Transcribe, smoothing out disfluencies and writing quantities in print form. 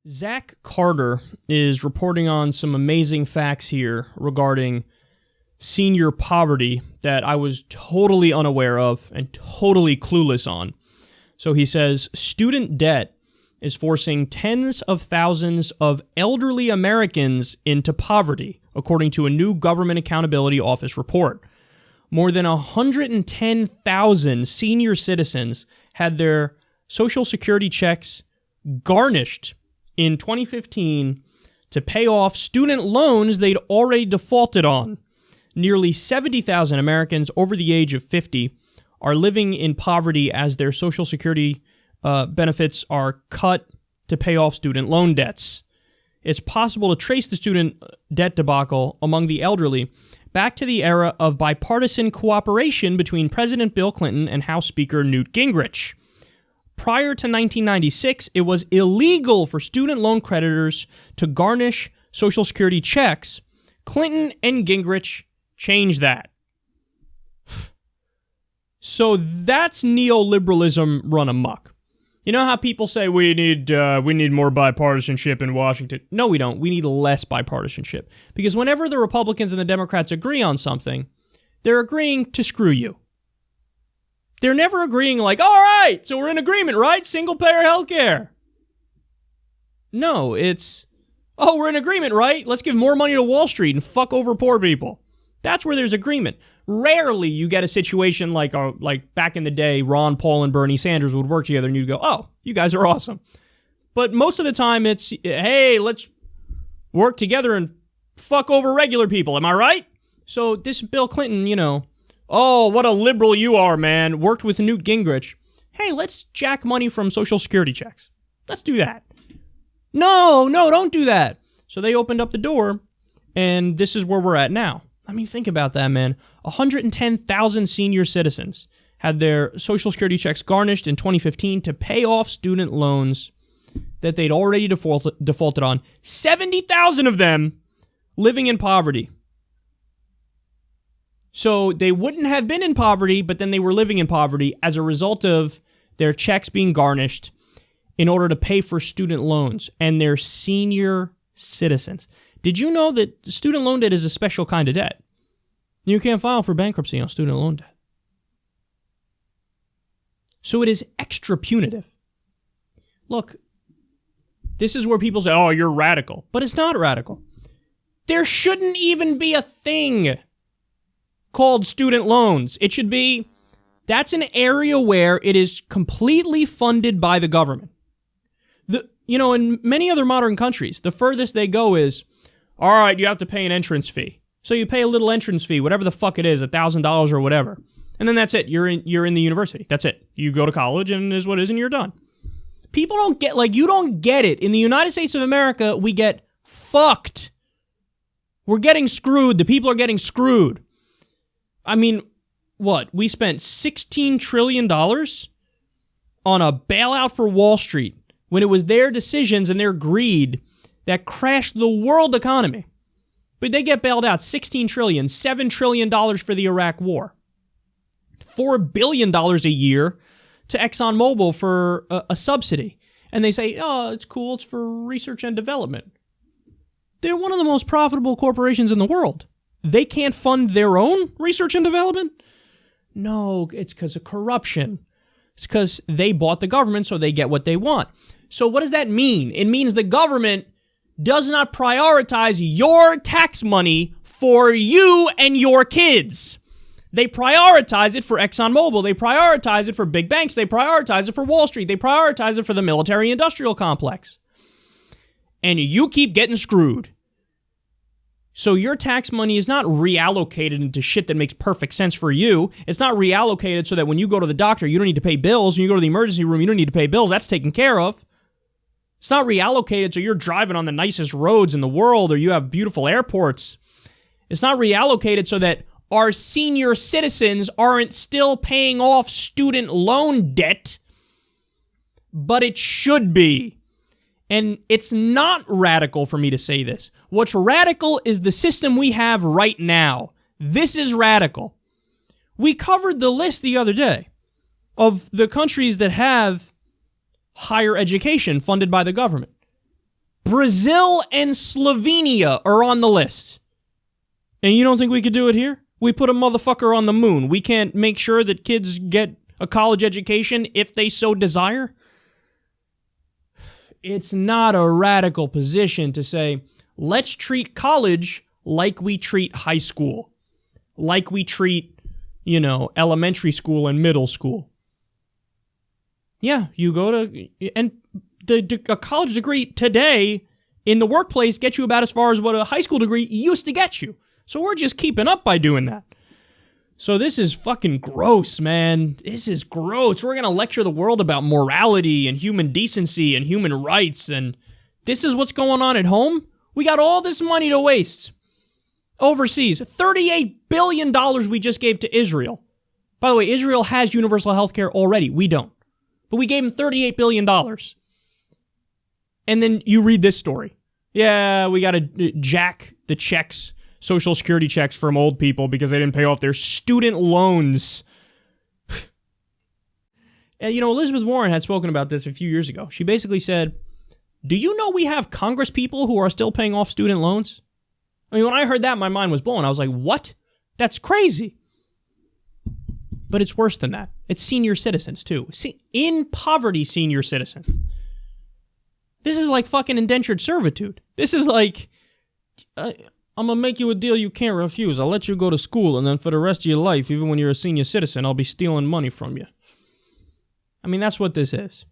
Zach Carter is reporting on some amazing facts here regarding senior poverty that I was totally unaware of and totally clueless on. So he says, student debt is forcing tens of thousands of elderly Americans into poverty, according to a new Government Accountability Office report. More than 110,000 senior citizens had their Social Security checks garnished in 2015 to pay off student loans they'd already defaulted on. Nearly 70,000 Americans over the age of 50 are living in poverty as their Social Security benefits are cut to pay off student loan debts. It's possible to trace the student debt debacle among the elderly back to the era of bipartisan cooperation between President Bill Clinton and House Speaker Newt Gingrich. Prior to 1996, it was illegal for student loan creditors to garnish Social Security checks. Clinton and Gingrich changed that. So that's neoliberalism run amok. You know how people say we need more bipartisanship in Washington? No, we don't. We need less bipartisanship. Because whenever the Republicans and the Democrats agree on something, they're agreeing to screw you. They're never agreeing like, all right, so we're in agreement, right? Single-payer healthcare. No, it's, oh, we're in agreement, right? Let's give more money to Wall Street and fuck over poor people. That's where there's agreement. Rarely you get a situation like back in the day, Ron Paul and Bernie Sanders would work together and you'd go, oh, you guys are awesome. But most of the time it's, hey, let's work together and fuck over regular people. Am I right? So this Bill Clinton, oh, what a liberal you are, man, worked with Newt Gingrich. Hey, let's jack money from Social Security checks. Let's do that. No, don't do that. So they opened up the door, and this is where we're at now. I mean, think about that, man. 110,000 senior citizens had their Social Security checks garnished in 2015 to pay off student loans that they'd already defaulted on. 70,000 of them living in poverty. So they wouldn't have been in poverty, but then they were living in poverty as a result of their checks being garnished in order to pay for student loans, and they're senior citizens. Did you know that student loan debt is a special kind of debt? You can't file for bankruptcy on student loan debt. So it is extra punitive. Look, this is where people say, oh, you're radical. But it's not radical. There shouldn't even be a thing called student loans. It should be, that's an area where it is completely funded by the government. In many other modern countries, the furthest they go is, all right, you have to pay an entrance fee. So you pay a little entrance fee, whatever the fuck it is, $1,000 or whatever. And then that's it. You're in the university. That's it. You go to college and is what it is and you're done. People don't get, you don't get it. In the United States of America, we get fucked. We're getting screwed. The people are getting screwed. I mean, what? We spent $16 trillion on a bailout for Wall Street when it was their decisions and their greed that crashed the world economy. But they get bailed out $16 trillion, $7 trillion for the Iraq War, $4 billion a year to ExxonMobil for a subsidy. And they say, oh, it's cool, it's for research and development. They're one of the most profitable corporations in the world. They can't fund their own research and development? No, it's because of corruption. It's because they bought the government so they get what they want. So what does that mean? It means the government does not prioritize your tax money for you and your kids. They prioritize it for ExxonMobil. They prioritize it for big banks. They prioritize it for Wall Street. They prioritize it for the military-industrial complex. And you keep getting screwed. So your tax money is not reallocated into shit that makes perfect sense for you. It's not reallocated so that when you go to the doctor, you don't need to pay bills. When you go to the emergency room, you don't need to pay bills. That's taken care of. It's not reallocated so you're driving on the nicest roads in the world or you have beautiful airports. It's not reallocated so that our senior citizens aren't still paying off student loan debt, but it should be. And it's not radical for me to say this. What's radical is the system we have right now. This is radical. We covered the list the other day of the countries that have higher education funded by the government. Brazil and Slovenia are on the list. And you don't think we could do it here? We put a motherfucker on the moon. We can't make sure that kids get a college education if they so desire? It's not a radical position to say, let's treat college like we treat high school, like we treat, elementary school and middle school. Yeah, you go to, and a college degree today in the workplace gets you about as far as what a high school degree used to get you. So we're just keeping up by doing that. So this is fucking gross, man. This is gross. We're going to lecture the world about morality and human decency and human rights, and this is what's going on at home? We got all this money to waste. Overseas, $38 billion we just gave to Israel. By the way, Israel has universal health care already. We don't. But we gave them $38 billion. And then you read this story. Yeah, we got to jack the checks, Social Security checks from old people because they didn't pay off their student loans. And, Elizabeth Warren had spoken about this a few years ago. She basically said, do you know we have Congress people who are still paying off student loans? I mean, when I heard that, my mind was blown. I was like, what? That's crazy. But it's worse than that. It's senior citizens, too. In poverty senior citizens. This is like fucking indentured servitude. This is like, I'm going to make you a deal you can't refuse. I'll let you go to school, and then for the rest of your life, even when you're a senior citizen, I'll be stealing money from you. I mean, that's what this is.